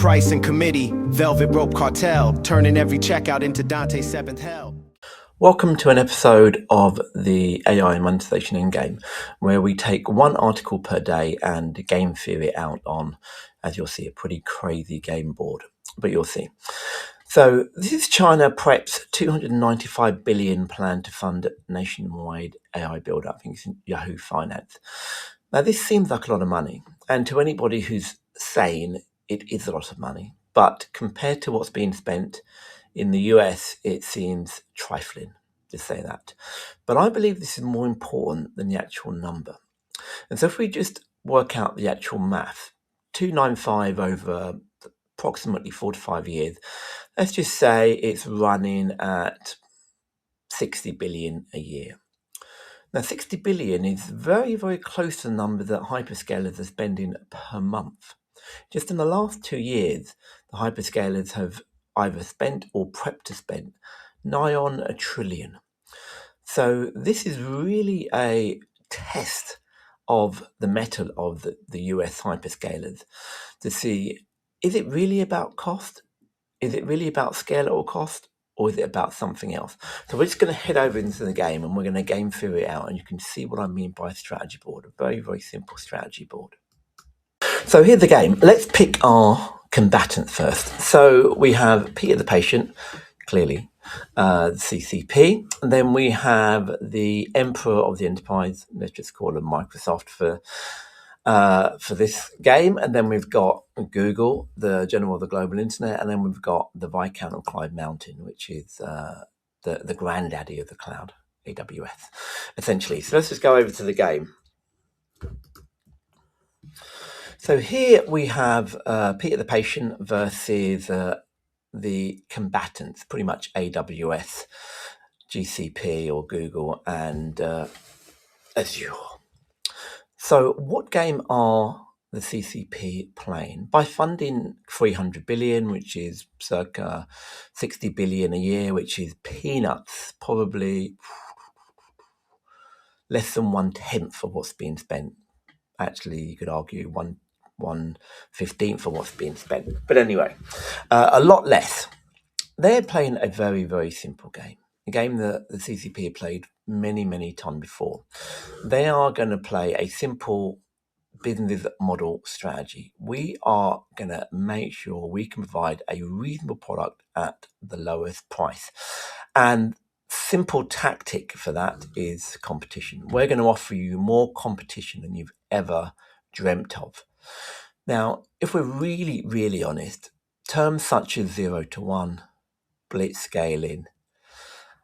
price in committee, velvet rope cartel, turning every checkout into Dante's seventh hell. Welcome to an episode of the AI Monetization Endgame, where we take one article per day and game theory it out on, as you'll see, a pretty crazy game board, but you'll see. So this is China preps 295 billion plan to fund nationwide AI build up. I think it's in Yahoo Finance. Now this seems like a lot of money, and to anybody who's sane, it is a lot of money. But compared to what's being spent in the US, it seems trifling, to say that. But I believe this is more important than the actual number. And so if we just work out the actual math, 295 over approximately 4 to 5 years, let's just say it's running at 60 billion a year. Now, 60 billion is very, very close to the number that hyperscalers are spending per month. Just in the last 2 years, the hyperscalers have either spent or prepped to spend nigh on $1 trillion. So this is really a test of the mettle of the US hyperscalers to see, is it really about cost? Is it really about scale or cost? Or is it about something else? So we're just going to head over into the game and we're going to game theory it out, and you can see what I mean by a strategy board, a very, very simple strategy board. So here's the game. Let's pick our combatants first. So we have Peter the Patient, clearly, the CCP. And then we have the Emperor of the Enterprise, let's just call him Microsoft for this game. And then we've got Google, the General of the Global Internet. And then we've got the Viscount of Clyde Mountain, which is the granddaddy of the cloud, AWS, essentially. So let's just go over to the game. So here we have Peter the Patient versus the combatants, pretty much AWS, GCP or Google, and Azure. So what game are the CCP playing? By funding 300 billion, which is circa 60 billion a year, which is peanuts, probably less than 1/10 of what's being spent. Actually, you could argue 1/15 of what's being spent. But anyway, a lot less. They're playing a very, very simple game, a game that the CCP have played many, many times before. They are going to play a simple business model strategy. We are going to make sure we can provide a reasonable product at the lowest price. And simple tactic for that is competition. We're going to offer you more competition than you've ever dreamt of. Now, if we're really, really honest, terms such as 0 to 1, blitz scaling,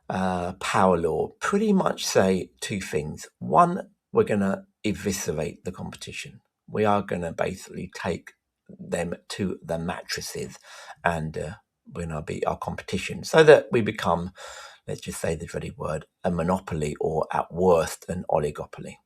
power law pretty much say two things. One, we're going to eviscerate the competition. We are going to basically take them to the mattresses and we're going to be our competition so that we become, let's just say the dreaded word, a monopoly, or at worst an oligopoly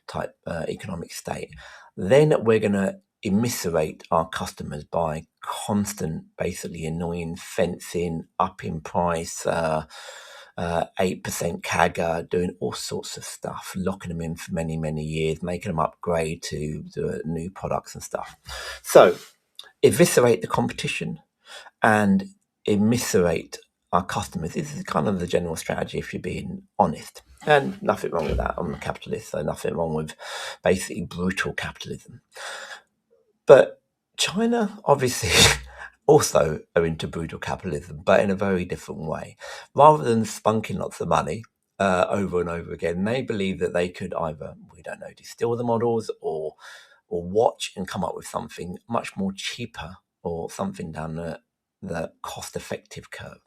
type economic state. Then we're going to immiserate our customers by constant, basically annoying fencing, up in price, 8% CAGR, doing all sorts of stuff, locking them in for many, many years, making them upgrade to the new products and stuff. So eviscerate the competition and immiserate our customers. This is kind of the general strategy if you're being honest. And nothing wrong with that. I'm a capitalist, so nothing wrong with basically brutal capitalism. But China obviously also are into brutal capitalism, but in a very different way. Rather than spunking lots of money over and over again, they believe that they could either, we don't know, distill the models or watch and come up with something much more cheaper or something down the cost-effective curve.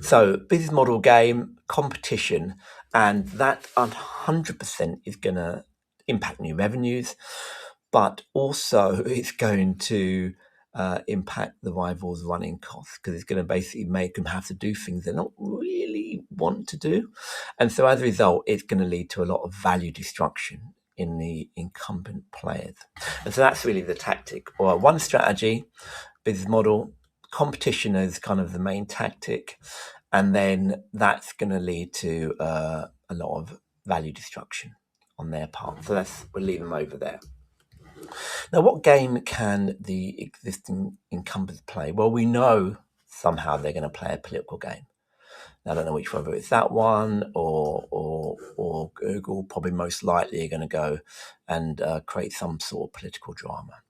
So business model game, competition, and that 100% is going to impact new revenues, but also it's going to impact the rivals' running costs, because it's going to basically make them have to do things they don't really want to do. And so as a result, it's going to lead to a lot of value destruction in the incumbent players. And so that's really the tactic, or one strategy, business model, competition is kind of the main tactic, and then that's going to lead to a lot of value destruction on their part. So we'll leave them over there. Now, what game can the existing incumbents play? Well, we know somehow they're going to play a political game. I don't know whether it's that one or Google. Probably most likely are going to go and create some sort of political drama.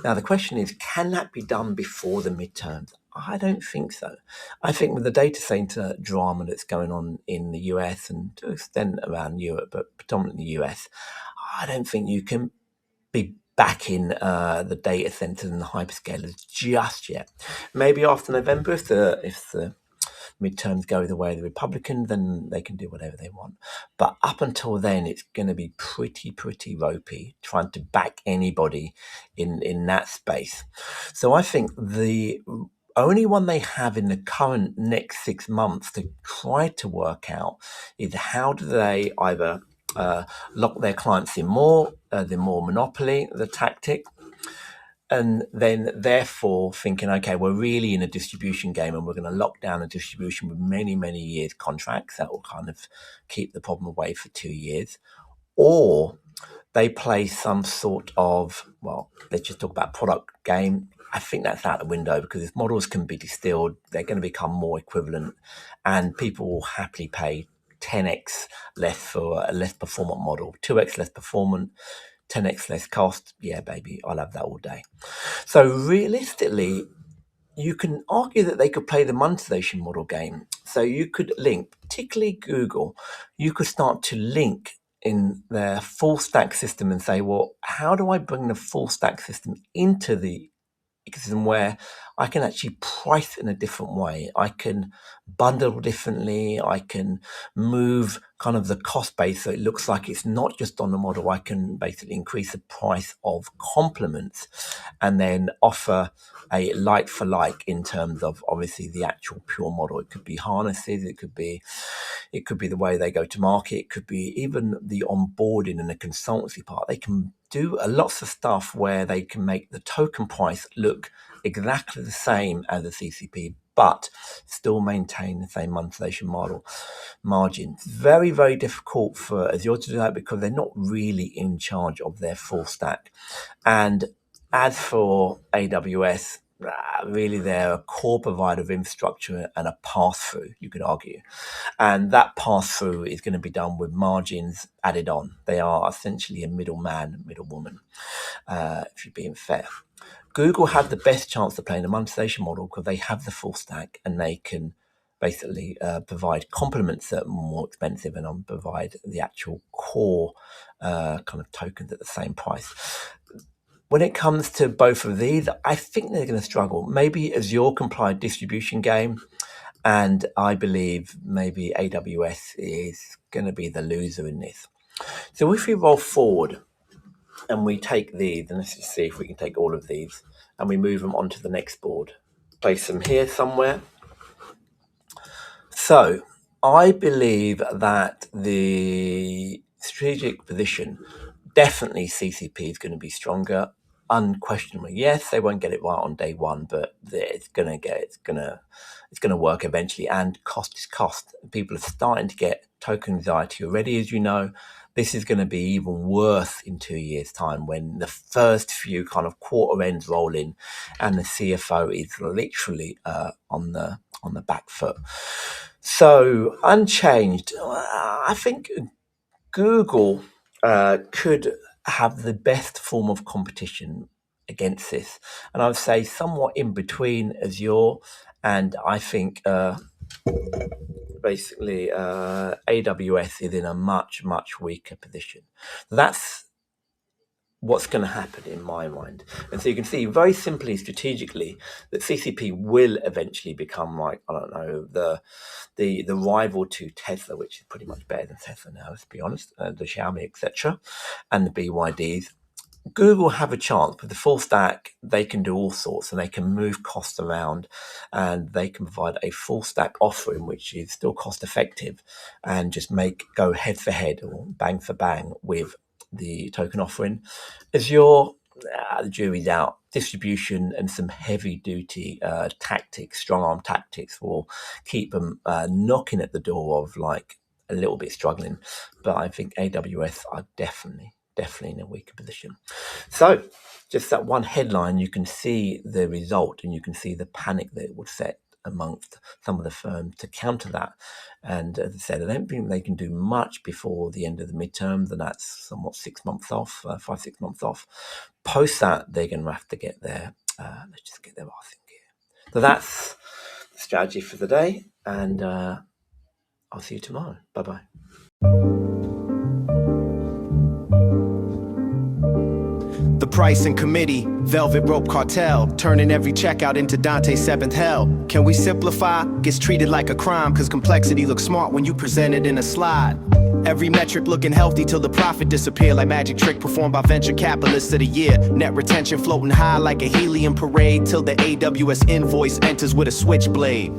Now the question is, can that be done before the midterms? I don't think so. I think with the data center drama that's going on in the US and to an extent around Europe, but predominantly the US, I don't think you can be back in the data centers and the hyperscalers just yet. Maybe after November, if the midterms go the way of the Republicans, then they can do whatever they want. But up until then, it's going to be pretty ropey trying to back anybody in that space. So I think the only one they have in the current next 6 months to try to work out is how do they either lock their clients in more, the more monopoly, the tactic, and then therefore thinking, okay, we're really in a distribution game and we're going to lock down a distribution with many years contracts that will kind of keep the problem away for 2 years. Or they play some sort of, well, let's just talk about product game. I think that's out the window because if models can be distilled, they're going to become more equivalent and people will happily pay 10x less for a less performant model, 2x less performant, 10x less cost. Yeah, baby, I'll have that all day. So realistically, you can argue that they could play the monetization model game. So you could link, particularly Google, you could start to link in their full stack system and say, well, how do I bring the full stack system into the ecosystem where I can actually price in a different way. I can bundle differently. I can move kind of the cost base so it looks like it's not just on the model. I can basically increase the price of complements and then offer a like for like in terms of obviously the actual pure model. It could be harnesses, it could be the way they go to market, it could be even the onboarding and the consultancy part. They can do a lots of stuff where they can make the token price look exactly the same as a CCP, but still maintain the same monetization model margin. It's very difficult for Azure to do that because they're not really in charge of their full stack. And as for AWS, really they're a core provider of infrastructure and a pass-through, you could argue. And that pass-through is going to be done with margins added on. They are essentially a middleman, middlewoman, if you're being fair. Google have the best chance of playing the monetization model because they have the full stack and they can basically provide complements that are more expensive and provide the actual core kind of tokens at the same price. When it comes to both of these, I think they're going to struggle. Maybe Azure can play a distribution game, and I believe maybe AWS is going to be the loser in this. So if we roll forward and we take these, and let's just see if we can take all of these, and we move them onto the next board. Place them here somewhere. So I believe that the strategic position, definitely CCP is going to be stronger. Unquestionably, yes, they won't get it right on day one, but it's going to work eventually. And cost is cost. People are starting to get token anxiety already, as you know. This is going to be even worse in 2 years' time when the first few kind of quarter ends roll in, and the CFO is literally on the back foot. So unchanged, I think Google could have the best form of competition against this, and I would say somewhat in between Azure and I think basically AWS is in a much weaker position. That's what's going to happen in my mind. And so you can see very simply, strategically, that CCP will eventually become like, I don't know, the rival to Tesla, which is pretty much better than Tesla now, let's be honest, the Xiaomi, etc., and the BYDs. Google have a chance with the full stack. They can do all sorts and they can move costs around and they can provide a full stack offering which is still cost effective and just go head for head or bang for bang with the token offering. Azure, the jury's out. Distribution and some heavy duty tactics, strong arm tactics will keep them knocking at the door of like a little bit struggling. But I think AWS are definitely definitely in a weaker position. So just that one headline, you can see the result and you can see the panic that it would set amongst some of the firms to counter that. And as I said, I don't think they can do much before the end of the midterm, and that's somewhat 6 months off, 5-6 months off. Post that, they're going to have to get their, let's just get their arse in gear. So that's the strategy for the day, and I'll see you tomorrow. Bye-bye. The pricing committee, velvet rope cartel, turning every checkout into Dante's seventh hell. Can we simplify? Gets treated like a crime, cause complexity looks smart when you present it in a slide. Every metric looking healthy till the profit disappear, like magic trick performed by venture capitalists of the year. Net retention floating high like a helium parade till the AWS invoice enters with a switchblade.